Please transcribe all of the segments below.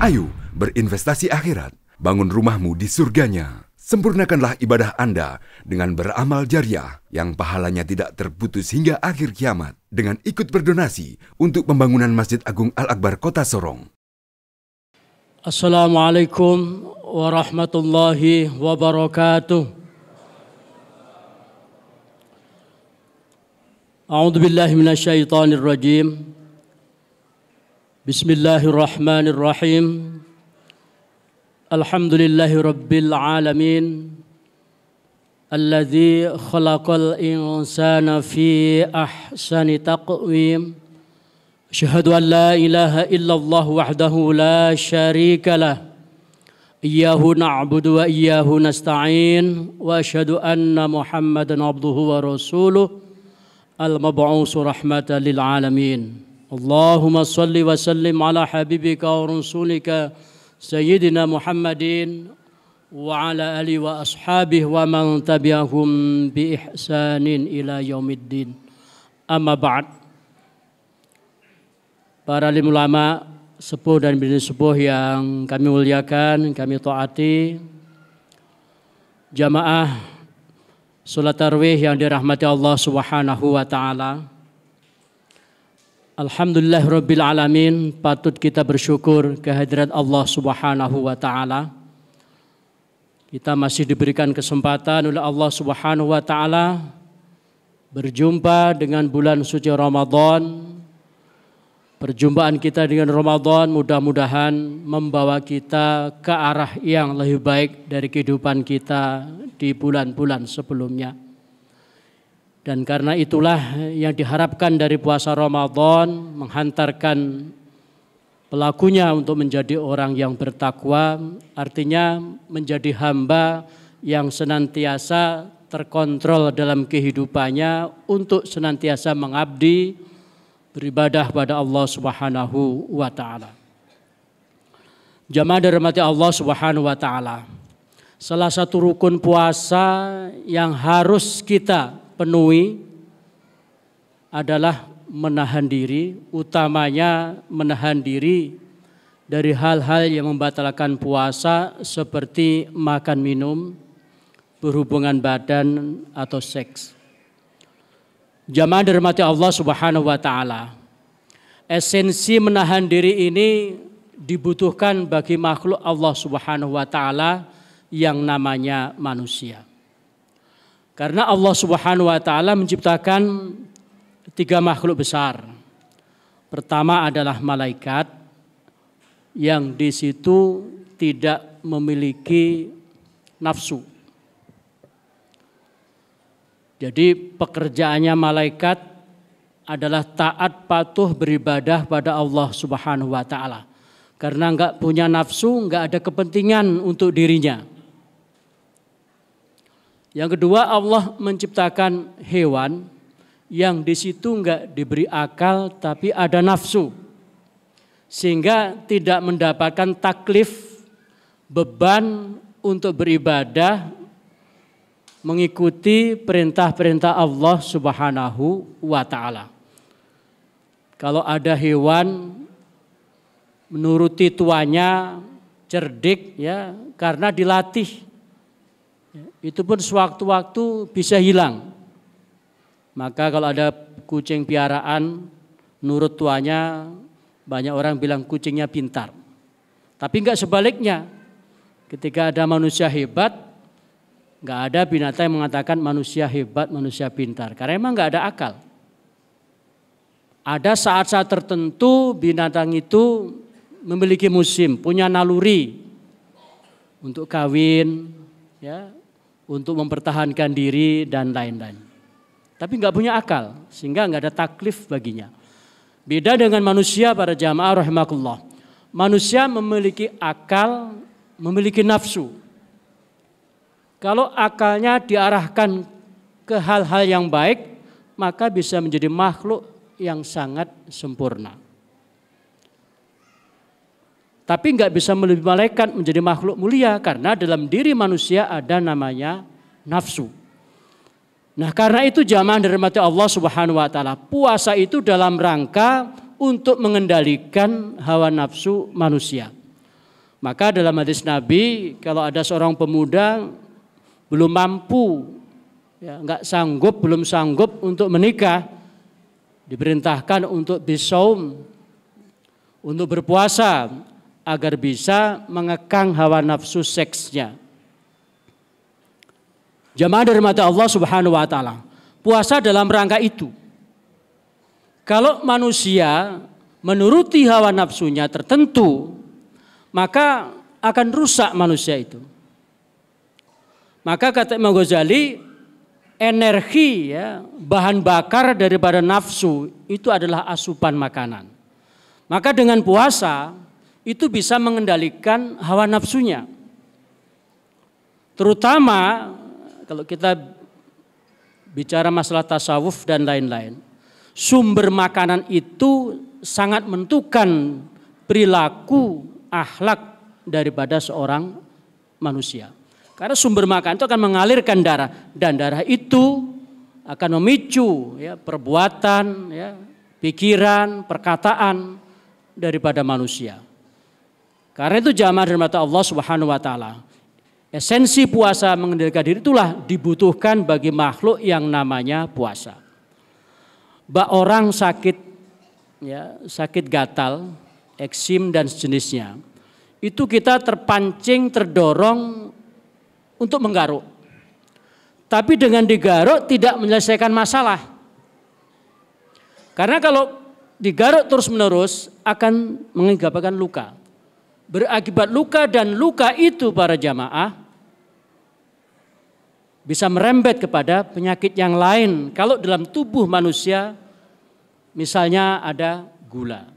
Ayo berinvestasi akhirat, bangun rumahmu di surganya. Sempurnakanlah ibadah Anda dengan beramal jariah yang pahalanya tidak terputus hingga akhir kiamat dengan ikut berdonasi untuk pembangunan Masjid Agung Al-Akbar Kota Sorong. Assalamualaikum warahmatullahi wabarakatuh. A'udzu billahi minasyaitonir rajim. Bismillahirrahmanirrahim. Alhamdulillahi rabbil alamin. Alladzi khalaqal insana fi ahsani taqwim. Asyhadu an la ilaha illallah wahdahu la syarika lah. Iyyahu na'budu wa iyyahu nasta'in. Wa asyhadu anna Muhammadan abduhu wa rasuluh al-mab'uts rahmatan lil alamin. Allahumma salli wa sallim ala habibika wa rasulika Sayyidina Muhammadin wa ala alihi wa ashabihi wa man tabi'ahum bi ihsanin ila yaumiddin. Amma ba'd. Para alim ulama, sepuh dan bini sepuh yang kami muliakan, kami taati, jamaah salat tarawih yang dirahmati Allah Subhanahu wa taala. Alhamdulillahirabbil alamin, patut kita bersyukur kehadirat Allah Subhanahu wa taala. Kita masih diberikan kesempatan oleh Allah Subhanahu wa taala berjumpa dengan bulan suci Ramadan. Perjumpaan kita dengan Ramadan mudah-mudahan membawa kita ke arah yang lebih baik dari kehidupan kita di bulan-bulan sebelumnya. Dan karena itulah yang diharapkan dari puasa Ramadan, menghantarkan pelakunya untuk menjadi orang yang bertakwa, artinya menjadi hamba yang senantiasa terkontrol dalam kehidupannya untuk senantiasa mengabdi, beribadah pada Allah Subhanahu wa taala. Jamaah dirahmati Allah Subhanahu wa taala. Salah satu rukun puasa yang harus kita penuhi adalah menahan diri, utamanya menahan diri dari hal-hal yang membatalkan puasa seperti makan minum, berhubungan badan atau seks. Jamaah dirahmati Allah Subhanahu wa taala. Esensi menahan diri ini dibutuhkan bagi makhluk Allah Subhanahu wa taala yang namanya manusia. Karena Allah Subhanahu wa taala menciptakan 3 makhluk besar. Pertama adalah malaikat yang di situ tidak memiliki nafsu. Jadi pekerjaannya malaikat adalah taat patuh beribadah pada Allah Subhanahu wa taala. Karena enggak punya nafsu, enggak ada kepentingan untuk dirinya. Yang kedua, Allah menciptakan hewan yang di situ enggak diberi akal tapi ada nafsu. Sehingga tidak mendapatkan taklif, beban untuk beribadah, mengikuti perintah-perintah Allah Subhanahu wa taala. Kalau ada hewan menuruti tuannya, cerdik ya, karena dilatih. Itu pun sewaktu-waktu bisa hilang. Maka kalau ada kucing piaraan nurut tuannya, banyak orang bilang kucingnya pintar. Tapi enggak sebaliknya. Ketika ada manusia hebat, enggak ada binatang yang mengatakan manusia hebat, manusia pintar. Karena memang enggak ada akal. Ada saat-saat tertentu binatang itu memiliki musim, punya naluri untuk kawin, ya, untuk mempertahankan diri dan lain-lain. Tapi enggak punya akal, sehingga enggak ada taklif baginya. Beda dengan manusia, para jamaah rahimakumullah. Manusia memiliki akal, memiliki nafsu. Kalau akalnya diarahkan ke hal-hal yang baik, maka bisa menjadi makhluk yang sangat sempurna. Tapi enggak bisa melebihi malaikat menjadi makhluk mulia karena dalam diri manusia ada namanya nafsu. Nah, karena itu jamaah dirahmati Allah Subhanahu wa taala, puasa itu dalam rangka untuk mengendalikan hawa nafsu manusia. Maka dalam hadis Nabi, kalau ada seorang pemuda belum mampu, ya, belum sanggup untuk menikah, diperintahkan untuk bisaum, untuk berpuasa agar bisa mengekang hawa nafsu seksnya. Jamaah dirahmati Allah Subhanahu wa taala. Puasa dalam rangka itu. Kalau manusia menuruti hawa nafsunya tertentu, maka akan rusak manusia itu. Maka kata Imam Ghazali, energi, ya, bahan bakar daripada nafsu itu adalah asupan makanan. Maka dengan puasa itu bisa mengendalikan hawa nafsunya. Terutama kalau kita bicara masalah tasawuf dan lain-lain. Sumber makanan itu sangat menentukan perilaku, akhlak daripada seorang manusia. Karena sumber makan itu akan mengalirkan darah, dan darah itu akan memicu, ya, perbuatan, ya, pikiran, perkataan daripada manusia. Karena itu jamaah dirahmati Allah Subhanahu wa taala. Esensi puasa mengendalikan diri itulah dibutuhkan bagi makhluk yang namanya puasa. Orang sakit, ya, sakit gatal, eksim dan sejenisnya, itu kita terpancing, terdorong untuk menggaruk. Tapi dengan digaruk tidak menyelesaikan masalah. Karena kalau digaruk terus-menerus akan mengakibatkan luka. Berakibat luka, dan luka itu para jamaah bisa merembet kepada penyakit yang lain. Kalau dalam tubuh manusia misalnya ada gula,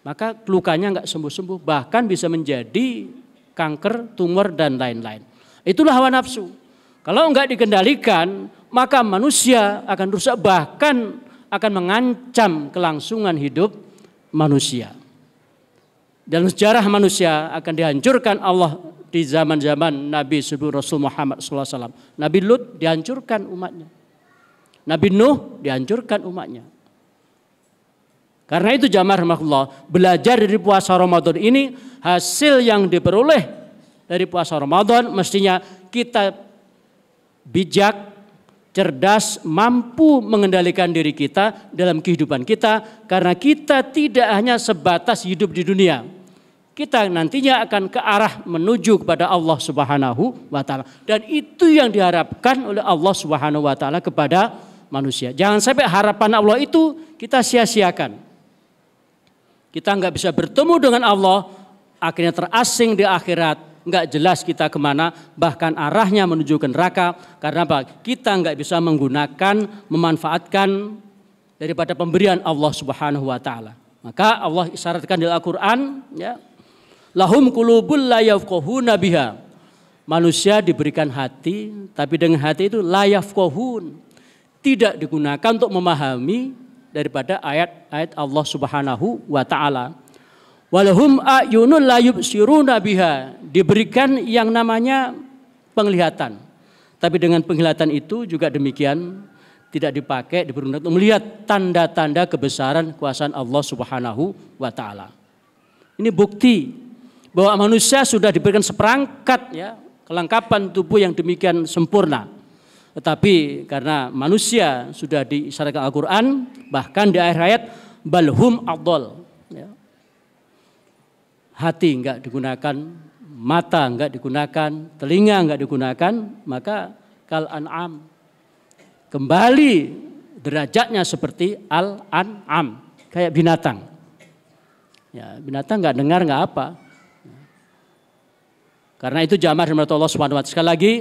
maka lukanya nggak sembuh-sembuh, bahkan bisa menjadi kanker, tumor dan lain-lain. Itulah hawa nafsu. Kalau enggak dikendalikan, maka manusia akan rusak, bahkan akan mengancam kelangsungan hidup manusia. Dalam sejarah manusia akan dihancurkan Allah di zaman-zaman Nabi sebelum Rasul Muhammad SAW. Nabi Lut dihancurkan umatnya. Nabi Nuh dihancurkan umatnya. Karena itu jamaah rahmatullah, belajar dari puasa Ramadan ini, hasil yang diperoleh dari puasa Ramadan mestinya kita bijak, cerdas, mampu mengendalikan diri kita dalam kehidupan kita. Karena kita tidak hanya sebatas hidup di dunia, kita nantinya akan ke arah menuju kepada Allah Subhanahu wa taala. Dan itu yang diharapkan oleh Allah Subhanahu wa taala kepada manusia. Jangan sampai harapan Allah itu kita sia-siakan. Kita nggak bisa bertemu dengan Allah, akhirnya terasing di akhirat. Nggak jelas kita kemana, bahkan arahnya menuju ke neraka. Karena apa? Kita nggak bisa menggunakan, memanfaatkan daripada pemberian Allah Subhanahu wa taala. Maka Allah isyaratkan di Al-Qur'an, ya, lahum qulubul la yafqahuna biha. Manusia diberikan hati, tapi dengan hati itu la yafqahun, tidak digunakan untuk memahami daripada ayat-ayat Allah Subhanahu wa taala. Walahum a'yunul la yubsiruna biha, diberikan yang namanya penglihatan. Tapi dengan penglihatan itu juga demikian tidak dipakai, diberi untuk melihat tanda-tanda kebesaran kuasaan Allah Subhanahu wa taala. Ini bukti bahwa manusia sudah diberikan seperangkat, ya, kelengkapan tubuh yang demikian sempurna. Tetapi karena manusia sudah disyaratkan Al-Qur'an, bahkan di akhir ayat balhum adol, ya. Hati enggak digunakan, mata enggak digunakan, telinga enggak digunakan, maka kal an'am, kembali derajatnya seperti al-an'am, kayak binatang. Ya, binatang enggak dengar, enggak apa. Karena itu jamaah rahmat Allah Subhanahu wa taala, sekali lagi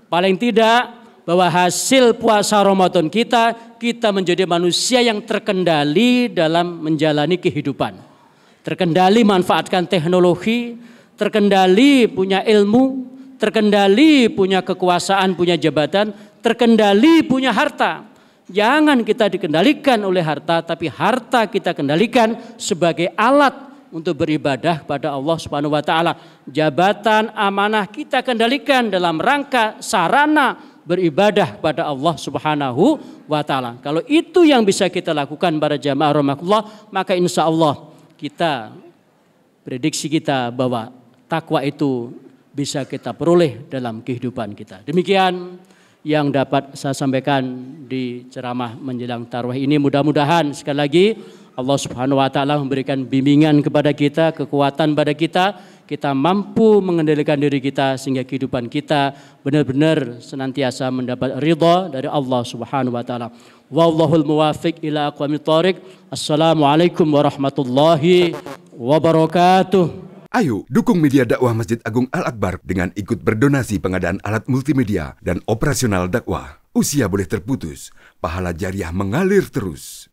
paling tidak bahwa hasil puasa Ramadan kita menjadi manusia yang terkendali dalam menjalani kehidupan. Terkendali manfaatkan teknologi, terkendali punya ilmu, terkendali punya kekuasaan, punya jabatan, terkendali punya harta. Jangan kita dikendalikan oleh harta, tapi harta kita kendalikan sebagai alat untuk beribadah pada Allah Subhanahu wa taala. Jabatan, amanah kita kendalikan dalam rangka sarana beribadah pada Allah Subhanahu wa taala. Kalau itu yang bisa kita lakukan para jamaah rahmatullah, maka insya Allah kita, prediksi kita bahwa takwa itu bisa kita peroleh dalam kehidupan kita. Demikian yang dapat saya sampaikan di ceramah menjelang tarawih ini. Mudah-mudahan sekali lagi Allah Subhanahu wa taala memberikan bimbingan kepada kita, kekuatan pada kita mampu mengendalikan diri kita sehingga kehidupan kita benar-benar senantiasa mendapat ridha dari Allah Subhanahu wa taala. Wallahul muwaffiq ila aqwamit thoriq. Assalamualaikum warahmatullahi wabarakatuh. Ayo dukung media dakwah Masjid Agung Al-Akbar dengan ikut berdonasi pengadaan alat multimedia dan operasional dakwah. Usia boleh terputus, pahala jariah mengalir terus.